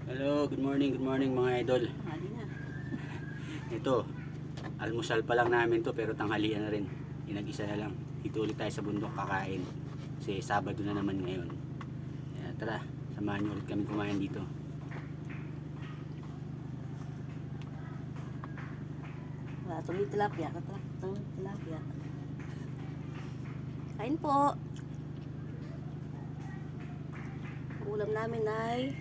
Hello, good morning mga idol. Hali na. Ito, almusal pa lang namin to pero tanghalian na rin. Inag-isa na lang. Dito ulit tayo sa bundok kakain. Kasi Sabado na naman ngayon. Kaya tara, samahan niyo ulit kami kumain dito. Wala, tuloy tilapia. Tuloy tilapia. Kain po. Ang ulam namin ay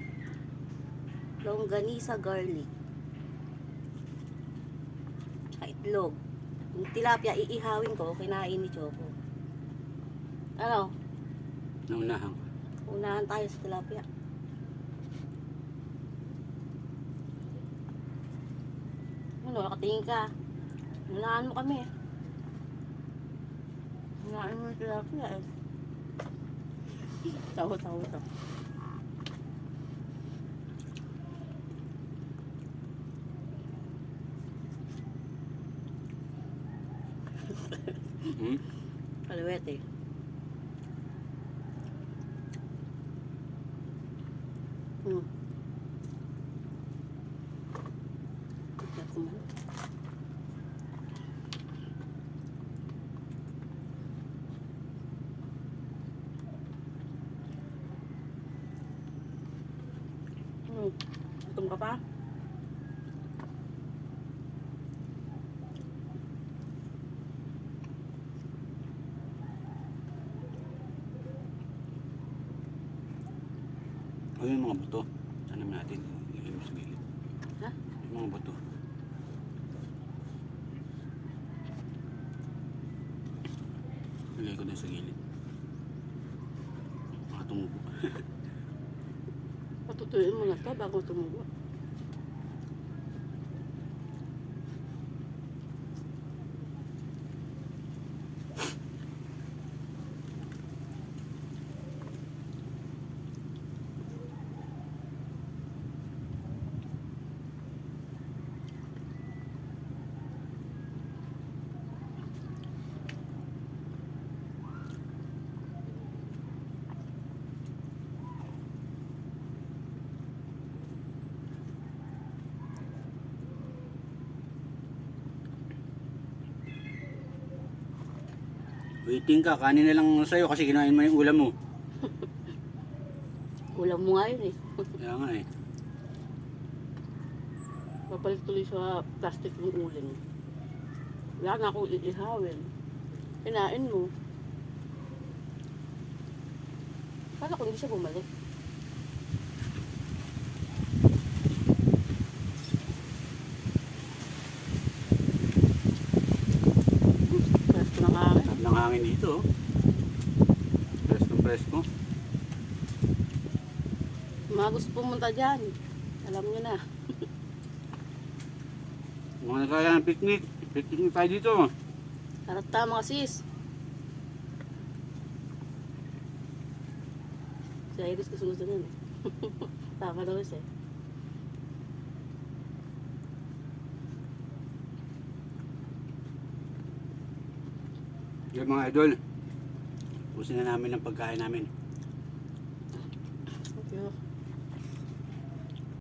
longganisa garlic. Tsaka itlog. Yung tilapia, iihawin ko. Kinain ni Choco. Ano? Naunahan ko. Unahan tayo sa tilapia. Ano, nakatingin ka. Unahan mo kami. Unahan mo yung tilapia eh. Tawa. Kaliwete. Tignan ko man. Gutom ka pa? O yung mga buto. Tanam natin. Ilagay mo sa gilid. Ha? Yung mga buto. Ilagay ko din sa gilid. Mga tumubo. Patutuyin mo na ito bago tumubo. Waiting ka, kanin na lang sa'yo kasi kinain mo yung ulam mo. Ulam mo nga yun eh. Kaya nga eh. Papalit tuloy sa plastic yung uling. Wala na akong iihawin. Kinain mo. Paano kung hindi siya bumalik? Presko ng hangin. Sarap ng hangin dito. Oh. Presko. Mga gusto pumunta dyan. Alam nyo na. Mga nagkaya ng picnic. Picnic tayo dito. Tarata mga sis. Si Iris gusto nun. Tama daw siya. Yung mga idol. Pusin na namin ang pagkain namin. Okay.